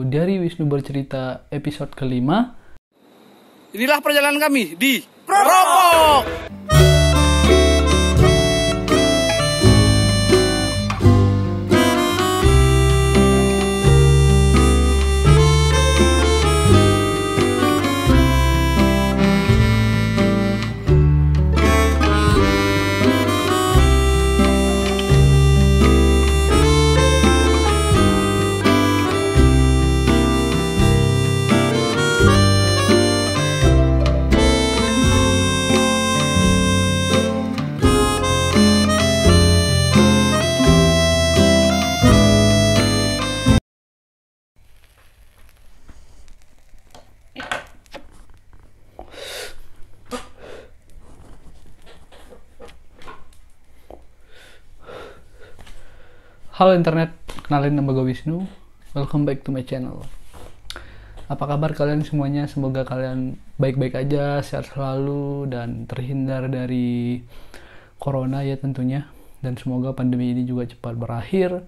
Dari Wisnu Bercerita episode kelima. Inilah perjalanan kami di Propok. Halo internet, kenalin nama gue Wisnu. Welcome back to my channel. Apa kabar kalian semuanya? Semoga kalian baik-baik aja, sehat selalu, dan terhindar dari corona ya tentunya. Dan semoga pandemi ini juga cepat berakhir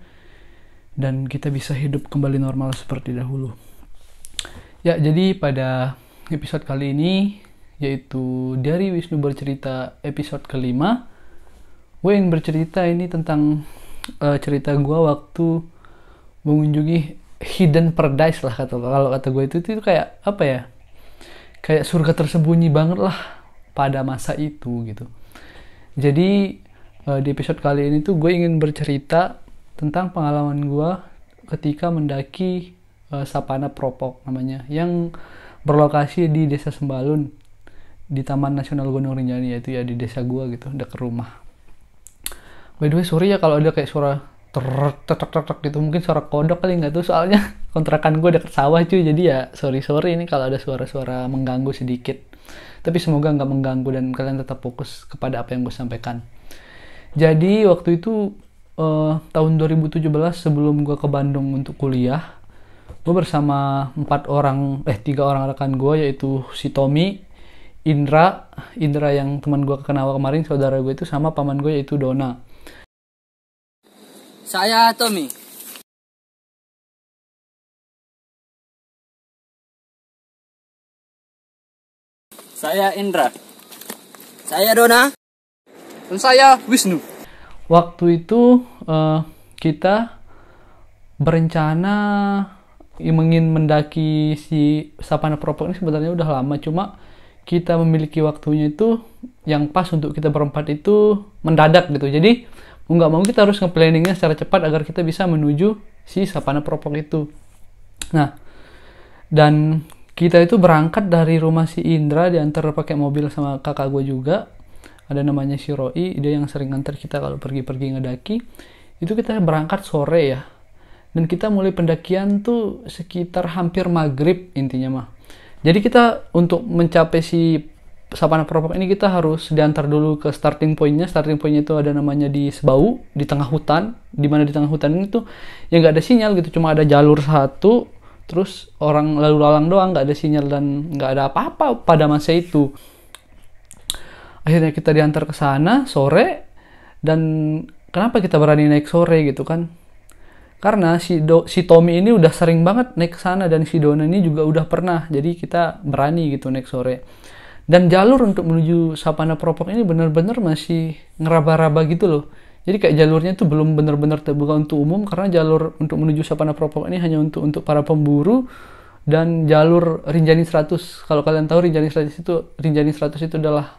dan kita bisa hidup kembali normal seperti dahulu. Ya, jadi pada episode kali ini, yaitu Dari Wisnu Bercerita episode kelima, gue yang bercerita ini tentang cerita gue waktu mengunjungi hidden paradise lah, kalau kata gue itu kayak apa ya, kayak surga tersembunyi banget lah pada masa itu gitu. Jadi di episode kali ini tuh gue ingin bercerita tentang pengalaman gue ketika mendaki Sapana Propok namanya, yang berlokasi di Desa Sembalun di Taman Nasional Gunung Rinjani, yaitu ya di desa gue gitu, dekat rumah. By the way, sorry ya kalau ada kayak suara tek gitu, mungkin suara kodok kali, nggak tuh, soalnya kontrakan gue deket sawah cuy, jadi ya sorry ini kalau ada suara-suara mengganggu sedikit, tapi semoga nggak mengganggu dan kalian tetap fokus kepada apa yang gue sampaikan. Jadi waktu itu tahun 2017 sebelum gue ke Bandung untuk kuliah, gue bersama 3 orang rekan gue, yaitu si Tommy, Indra yang teman gue ke Kenawa kemarin, saudara gue itu, sama paman gue yaitu Dona. Saya Tommy. Saya Indra. Saya Dona. Dan saya Wisnu. Waktu itu kita berencana ingin mendaki si Sapana Propok ini sebenarnya udah lama, cuma kita memiliki waktunya itu yang pas untuk kita berempat itu mendadak gitu. Jadi mau nggak mau kita harus nge-planningnya secara cepat agar kita bisa menuju si Sapana Propok itu. Nah, dan kita itu berangkat dari rumah si Indra, diantar pakai mobil sama kakak gue juga, ada namanya si Roy, dia yang sering nganter kita kalau pergi-pergi ngedaki. Itu kita berangkat sore ya, dan kita mulai pendakian tuh sekitar hampir maghrib intinya mah. Jadi kita untuk mencapai si Sapana Propok ini kita harus diantar dulu ke starting pointnya. Starting pointnya itu ada namanya di Sebau, di tengah hutan. Dimana di tengah hutan ini tuh ya nggak ada sinyal gitu, cuma ada jalur satu, terus orang lalu lalang doang, nggak ada sinyal dan nggak ada apa-apa pada masa itu. Akhirnya kita diantar ke sana sore. Dan kenapa kita berani naik sore gitu kan? Karena si Tommy ini udah sering banget naik ke sana, dan si Dona ini juga udah pernah. Jadi kita berani gitu naik sore. Dan jalur untuk menuju Sapana Propok ini benar-benar masih ngeraba-raba gitu loh. Jadi kayak jalurnya tuh belum benar-benar terbuka untuk umum, karena jalur untuk menuju Sapana Propok ini hanya untuk para pemburu dan jalur Rinjani 100. Kalau kalian tahu Rinjani 100 itu adalah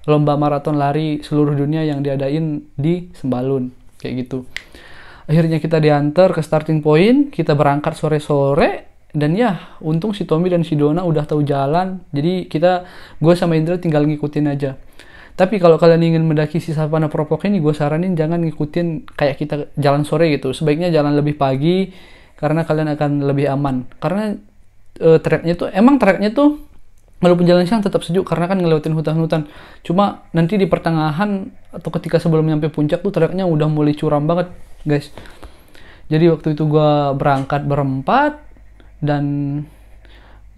lomba maraton lari seluruh dunia yang diadain di Sembalun kayak gitu. Akhirnya kita diantar ke starting point, kita berangkat sore-sore. Dan ya, untung si Tommy dan si Dona udah tahu jalan. Jadi gue sama Indra tinggal ngikutin aja. Tapi kalau kalian ingin mendaki si Sapana Propok ini, gue saranin jangan ngikutin kayak kita jalan sore gitu. Sebaiknya jalan lebih pagi, karena kalian akan lebih aman. Karena treknya tuh walaupun jalan siang tetap sejuk, karena kan ngelewatin hutan-hutan. Cuma nanti di pertengahan atau ketika sebelum nyampe puncak tuh treknya udah mulai curam banget, guys. Jadi waktu itu gue berangkat berempat. Dan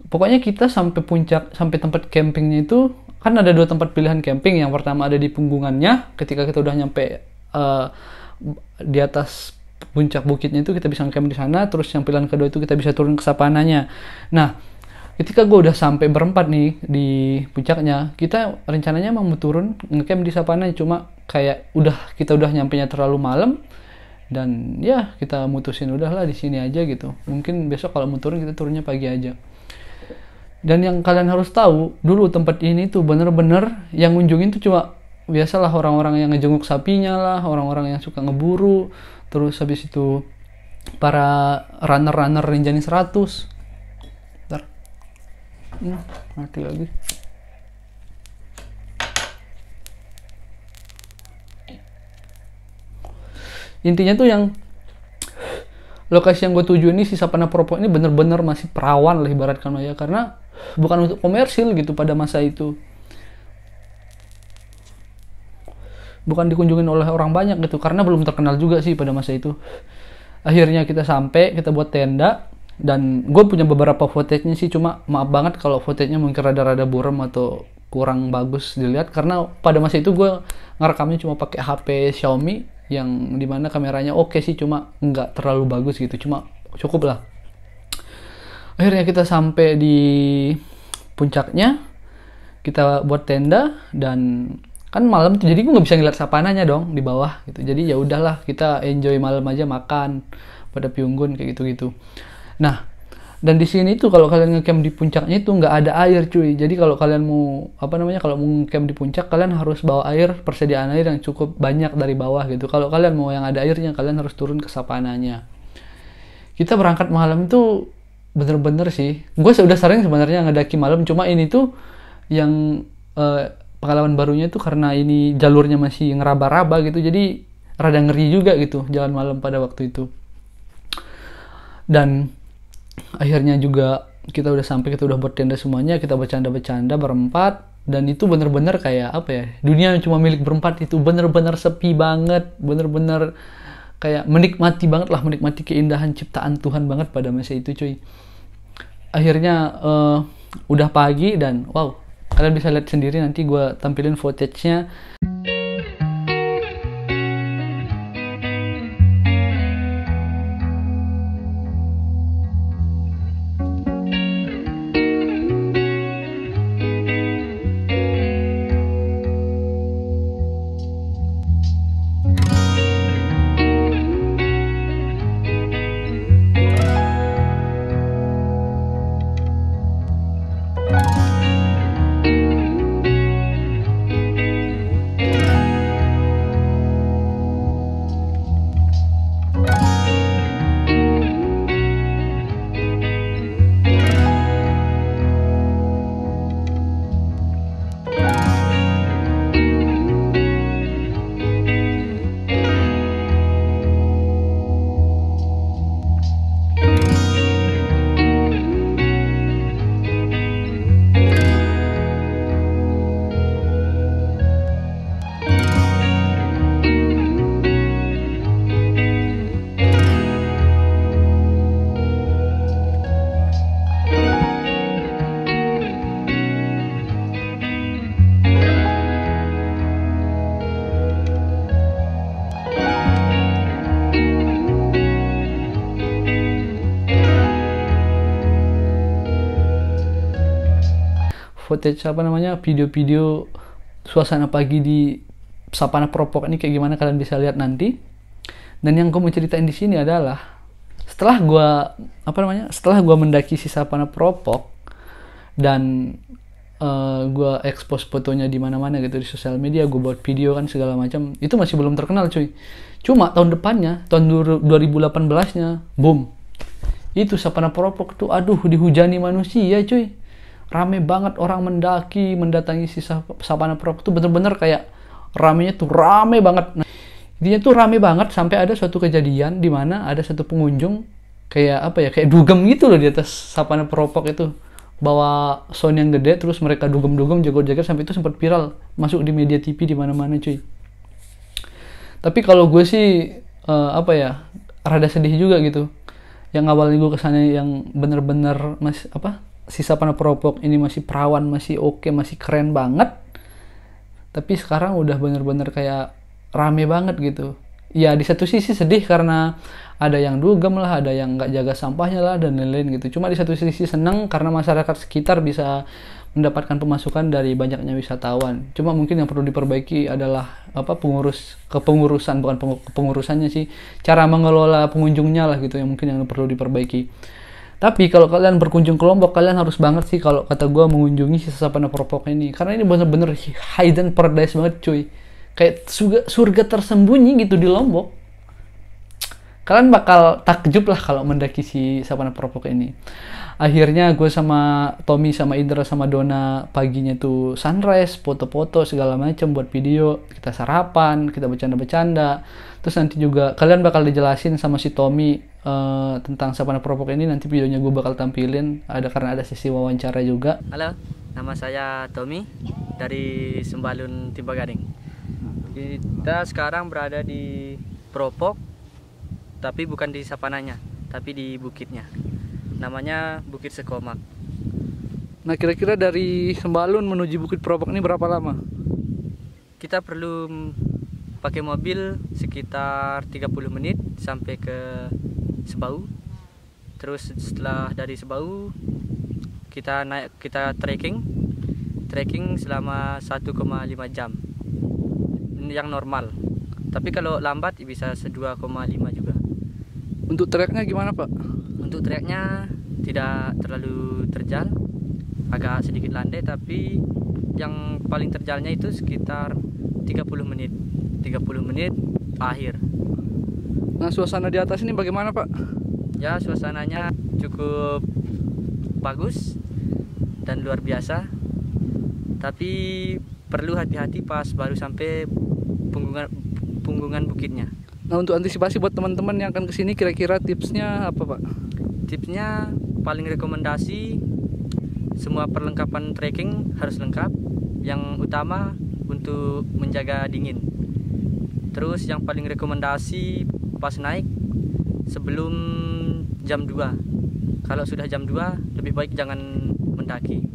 pokoknya kita sampai puncak, sampai tempat campingnya itu kan ada 2 tempat pilihan camping. Yang pertama ada di punggungannya, ketika kita udah nyampe di atas puncak bukitnya itu kita bisa ngecamp di sana, terus yang pilihan kedua itu kita bisa turun ke Sapananya. Nah, ketika gue udah sampai berempat nih di puncaknya, kita rencananya mau turun ngecamp di Sapananya, cuma kayak kita udah nyampenya terlalu malam, dan ya kita mutusin udahlah di sini aja gitu. Mungkin besok kalau mau turun kita turunnya pagi aja. Dan yang kalian harus tahu, dulu tempat ini tuh bener-bener yang ngunjungin tuh cuma biasalah orang-orang yang ngejenguk sapinya lah, orang-orang yang suka ngeburu, terus habis itu para runner-runner Rinjani 100. Bentar. Mati lagi. Intinya tuh yang lokasi yang gue tuju ini, si Sapana Propok ini bener-bener masih perawan lah ibaratkan ya, karena bukan untuk komersil gitu pada masa itu, bukan dikunjungin oleh orang banyak gitu, karena belum terkenal juga sih pada masa itu. Akhirnya kita sampai, kita buat tenda, dan gue punya beberapa footage-nya sih, cuma maaf banget kalau footage-nya mungkin rada-rada buram atau kurang bagus dilihat, karena pada masa itu gue ngerekamnya cuma pakai HP Xiaomi yang dimana kameranya oke sih, cuma nggak terlalu bagus gitu, cuma cukup lah. Akhirnya kita sampai di puncaknya, kita buat tenda, dan kan malam tuh jadi gue nggak bisa ngeliat Sapananya dong di bawah gitu, jadi ya udahlah kita enjoy malam aja, makan pada Piunggun kayak gitu-gitu. Nah, dan di sini tuh kalau kalian ngecamp di puncaknya itu nggak ada air cuy. Jadi kalau kalian mau kalau mau ngecamp di puncak, kalian harus bawa air, persediaan air yang cukup banyak dari bawah gitu. Kalau kalian mau yang ada airnya, kalian harus turun ke Sapananya. Kita berangkat malam itu bener-bener sih, gue sudah sering sebenarnya ngedaki malam, cuma ini tuh yang pengalaman barunya tuh karena ini jalurnya masih ngeraba-raba gitu, jadi rada ngeri juga gitu jalan malam pada waktu itu. Dan akhirnya juga kita udah sampai, kita udah buat tenda semuanya, kita bercanda-bercanda berempat, dan itu bener-bener kayak apa ya, dunia cuma milik berempat itu, bener-bener sepi banget, bener-bener kayak menikmati banget lah, menikmati keindahan ciptaan Tuhan banget pada masa itu cuy. Akhirnya udah pagi, dan wow, kalian bisa lihat sendiri, nanti gue tampilin footage-nya. Footage video-video suasana pagi di Sapana Propok ini kayak gimana, kalian bisa lihat nanti. Dan yang gue mau ceritain di sini adalah setelah gue mendaki si Sapana Propok dan gue expose fotonya di mana-mana gitu di sosial media, gue buat video kan segala macam, itu masih belum terkenal cuy. Cuma tahun depannya, tahun 2018-nya, boom, itu Sapana Propok tuh aduh dihujani manusia cuy. Rame banget orang mendatangi si Sapana Propok tuh, bener-bener kayak ramenya tuh rame banget. Nah, intinya tuh rame banget sampai ada suatu kejadian di mana ada satu pengunjung kayak dugem gitu loh di atas Sapana Propok itu, bawa sound yang gede, terus mereka dugem-dugem jago-jago, sampai itu sempat viral masuk di media TV di mana-mana cuy. Tapi kalau gue sih rada sedih juga gitu. Yang awalnya gue kesana yang bener-bener si Sapana Propok ini masih perawan, masih oke, masih keren banget. Tapi sekarang udah bener-bener kayak rame banget gitu. ya di satu sisi sedih karena ada yang dugem lah, ada yang nggak jaga sampahnya lah dan lain-lain gitu. Cuma di satu sisi seneng karena masyarakat sekitar bisa mendapatkan pemasukan dari banyaknya wisatawan. Cuma mungkin yang perlu diperbaiki adalah kepengurusan, bukan kepengurusannya sih, cara mengelola pengunjungnya lah gitu, yang mungkin yang perlu diperbaiki. Tapi kalau kalian berkunjung ke Lombok, kalian harus banget sih kalau kata gue mengunjungi si Sapana Propok ini, karena ini bener-bener hidden paradise banget cuy, kayak surga tersembunyi gitu di Lombok. Kalian bakal takjub lah kalau mendaki si Sapana Propok ini. Akhirnya gue sama Tommy sama Indra sama Dona paginya tuh sunrise, foto-foto segala macam buat video, kita sarapan, kita bercanda-bercanda. Terus nanti juga kalian bakal dijelasin sama si Tommy tentang Sapana Propok ini, nanti videonya gue bakal tampilin, karena ada sesi wawancara juga. Halo, nama saya Tommy dari Sembalun Timba Gading. Kita sekarang berada di Propok, tapi bukan di sapananya, tapi di bukitnya. Namanya Bukit Sekomak. Nah, kira-kira dari Sembalun menuju Bukit Propok ini berapa lama? Kita perlu pakai mobil sekitar 30 menit sampai ke Sebau. Terus setelah dari Sebau kita trekking selama 1,5 jam. Yang normal. Tapi kalau lambat bisa 2,5 juga. Untuk treknya gimana, Pak? Untuk treknya tidak terlalu terjal, agak sedikit landai, tapi yang paling terjalnya itu sekitar 30 menit akhir. Nah, suasana di atas ini bagaimana, Pak? Ya, suasananya cukup bagus dan luar biasa, tapi perlu hati-hati pas baru sampai punggungan bukitnya. Nah, untuk antisipasi buat teman-teman yang akan kesini, kira-kira tipsnya apa, Pak? Tipsnya paling rekomendasi semua perlengkapan trekking harus lengkap. Yang utama untuk menjaga dingin. Terus yang paling rekomendasi pas naik sebelum jam 2. Kalau sudah jam 2 lebih baik jangan mendaki.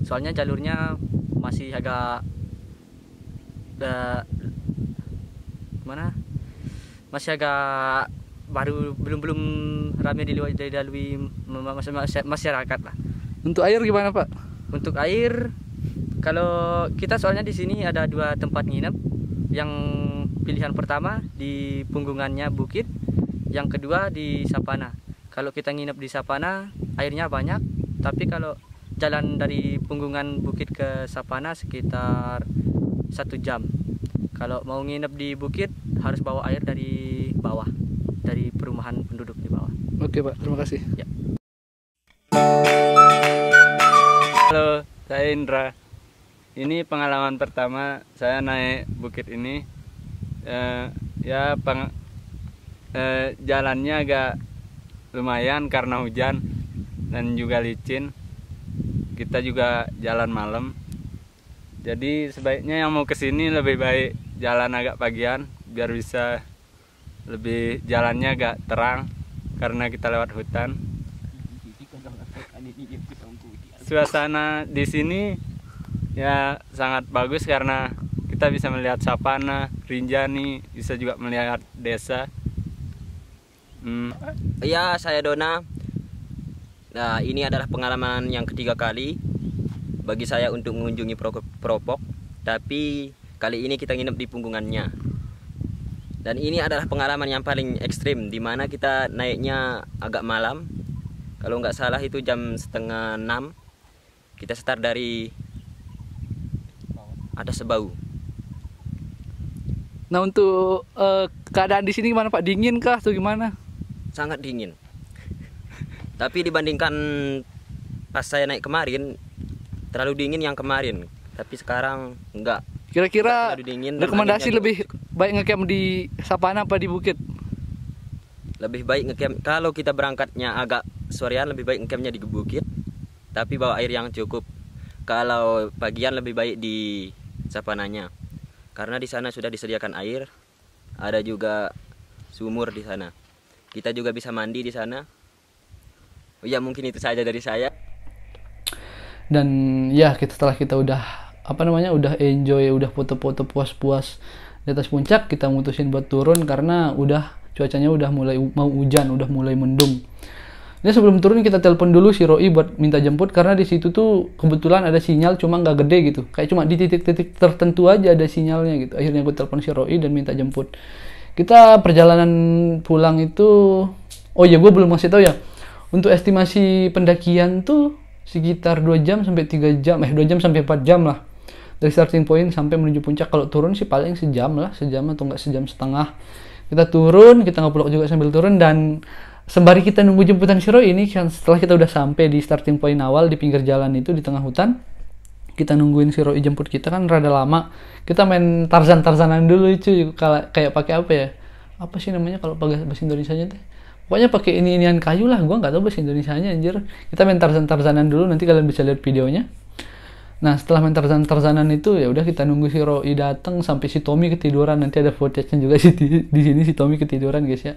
Soalnya jalurnya masih agak masih agak baru, belum ramai dilalui masyarakat lah. Untuk air gimana, Pak? Untuk air, kalau kita soalnya di sini ada 2 tempat nginep. Yang pilihan pertama di punggungannya bukit, yang kedua di Sapana. Kalau kita nginep di Sapana airnya banyak, tapi kalau jalan dari punggungan bukit ke Sapana sekitar 1 jam. Kalau mau nginep di bukit harus bawa air dari bawah, dari perumahan penduduk di bawah. Oke, Pak, terima kasih. Ya. Halo, saya Indra. Ini pengalaman pertama saya naik bukit ini. Jalannya agak lumayan karena hujan dan juga licin. Kita juga jalan malam. Jadi sebaiknya yang mau kesini lebih baik jalan agak pagian biar bisa lebih jalannya agak terang karena kita lewat hutan. Suasana di sini ya sangat bagus karena kita bisa melihat Sapana, Rinjani, bisa juga melihat desa. Ya, saya Dona. Nah, ini adalah pengalaman yang ketiga kali bagi saya untuk mengunjungi Propok. Tapi kali ini kita nginep di punggungannya. Dan ini adalah pengalaman yang paling ekstrim, di mana kita naiknya agak malam. Kalau nggak salah itu jam 5:30. Kita start dari atas Sebau. Nah, untuk keadaan di sini gimana, Pak? Dingin kah atau gimana? Sangat dingin. Tapi dibandingkan pas saya naik kemarin, terlalu dingin yang kemarin. Tapi sekarang enggak. Kira-kira Terlalu dingin, rekomendasi anginnya lebih baik ngecamp di Sapana apa di bukit? lebih baik ngecamp. Kalau kita berangkatnya agak sorean, lebih baik ngecampnya di bukit, tapi bawa air yang cukup. Kalau pagian lebih baik di Sapananya, karena di sana sudah disediakan air, ada juga sumur di sana. Kita juga bisa mandi di sana. Oh ya, mungkin itu saja dari saya. Dan ya, setelah kita udah udah enjoy, udah foto-foto puas-puas Di atas puncak kita mutusin buat turun karena cuacanya udah mulai mau hujan, udah mulai mendung. Ini sebelum turun kita telepon dulu si Roy buat minta jemput, karena di situ tuh kebetulan ada sinyal cuma nggak gede gitu, kayak cuma di titik-titik tertentu aja ada sinyalnya gitu. Akhirnya gue telepon si Roy dan minta jemput. Kita perjalanan pulang itu, oh ya gue belum ngasih tahu ya, untuk estimasi pendakian tuh sekitar 2 jam sampai 3 jam, 2 jam sampai 4 jam lah dari starting point sampai menuju puncak. Kalau turun sih paling sejam lah, sejam atau enggak sejam setengah. Kita turun, kita ngevlog juga sambil turun, dan sembari kita nunggu jemputan si Roy ini, setelah kita udah sampai di starting point awal di pinggir jalan itu di tengah hutan, kita nungguin si Roy jemput kita kan rada lama. Kita main Tarzan-Tarzanan dulu cuy, kayak pakai apa ya? Apa sih namanya kalau pakai bahasa Indonesianya teh? Pokoknya pakai inian kayu lah, gua nggak tahu bahasa Indonesianya anjir. Kita main Tarzan-Tarzanan dulu, nanti kalian bisa lihat videonya. Nah, setelah main Tarzan-Tarzanan itu ya udah kita nunggu si Roy datang sampai si Tommy ketiduran. Nanti ada footage-nya juga di sini si Tommy ketiduran guys ya.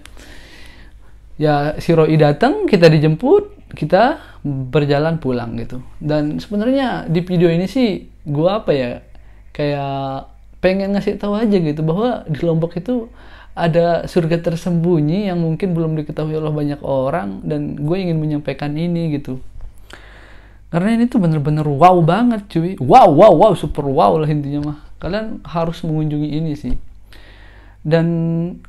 Ya si Roy datang, kita dijemput, kita berjalan pulang gitu. Dan sebenarnya di video ini sih gua apa ya, kayak pengen ngasih tahu aja gitu bahwa di Lombok itu ada surga tersembunyi yang mungkin belum diketahui oleh banyak orang, dan gue ingin menyampaikan ini gitu. Karena ini tuh bener-bener wow banget cuy. Wow, super wow lah intinya mah. Kalian harus mengunjungi ini sih. Dan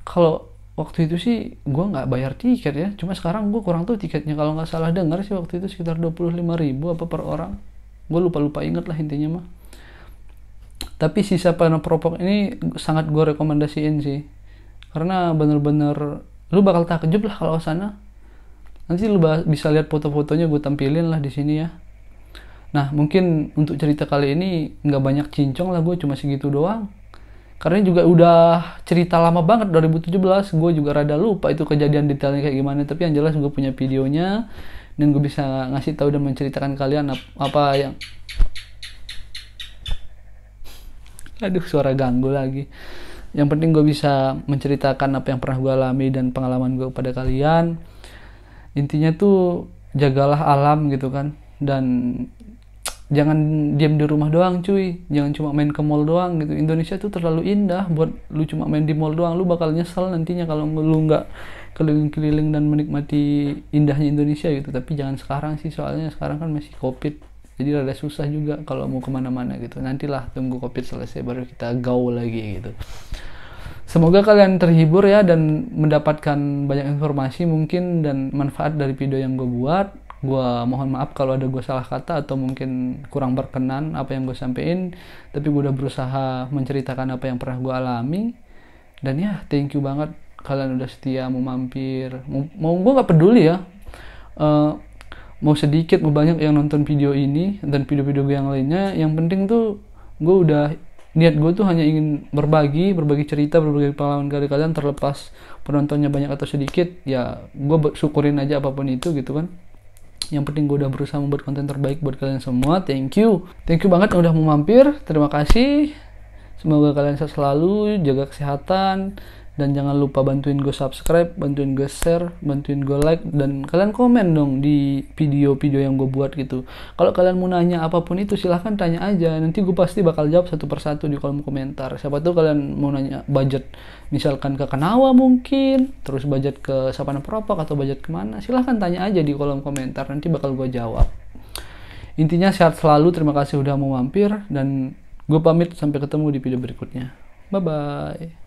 kalau waktu itu sih gue nggak bayar tiket ya, cuma sekarang gue kurang tuh tiketnya, kalau nggak salah dengar sih waktu itu sekitar 25.000 apa per orang, gue lupa inget lah intinya mah. Tapi si Sapana Propok ini sangat gue rekomendasiin sih, karena bener-bener lu bakal takjub lah kalau sana. Nanti lu bisa lihat foto-fotonya gue tampilin lah di sini ya. Nah mungkin untuk cerita kali ini nggak banyak cincong lah, gue cuma segitu doang. Karena juga udah cerita lama banget 2017, gue juga rada lupa itu kejadian detailnya kayak gimana. Tapi yang jelas gue punya videonya dan gue bisa ngasih tahu dan menceritakan kalian apa yang, aduh suara ganggu lagi. Yang penting gue bisa menceritakan apa yang pernah gue alami dan pengalaman gue kepada kalian. Intinya tuh jagalah alam gitu kan, dan jangan diam di rumah doang cuy, jangan cuma main ke mall doang gitu. Indonesia tuh terlalu indah buat lu cuma main di mall doang. Lu bakal nyesel nantinya kalau lu nggak keliling-keliling dan menikmati indahnya Indonesia gitu. Tapi jangan sekarang sih, soalnya sekarang kan masih COVID, jadi rada susah juga kalau mau kemana-mana gitu. Nantilah tunggu COVID selesai baru kita gaul lagi gitu. Semoga kalian terhibur ya dan mendapatkan banyak informasi mungkin dan manfaat dari video yang gue buat. Gua mohon maaf kalau ada gue salah kata atau mungkin kurang berkenan apa yang gue sampein, tapi gue udah berusaha menceritakan apa yang pernah gue alami. Dan ya thank you banget kalian udah setia mau mampir, mau gue nggak peduli ya, mau sedikit mau banyak yang nonton video ini dan video-video gue yang lainnya. Yang penting tuh gue udah, niat gue tuh hanya ingin berbagi cerita, berbagi pengalaman dari kalian, terlepas penontonnya banyak atau sedikit. Ya gue syukurin aja apapun itu gitu kan. Yang penting gue udah berusaha membuat konten terbaik buat kalian semua. Thank you banget yang udah mau mampir. Terima kasih. Semoga kalian sehat selalu, jaga kesehatan, dan jangan lupa bantuin gue subscribe, bantuin gue share, bantuin gue like, dan kalian komen dong di video-video yang gue buat gitu. Kalau kalian mau nanya apapun itu silahkan tanya aja, nanti gue pasti bakal jawab satu persatu di kolom komentar. Siapa tuh kalian mau nanya budget misalkan ke Kanawa mungkin, terus budget ke Sapana Propok atau budget kemana, silahkan tanya aja di kolom komentar, nanti bakal gue jawab. Intinya sehat selalu, terima kasih udah mau mampir, dan gue pamit sampai ketemu di video berikutnya. Bye bye.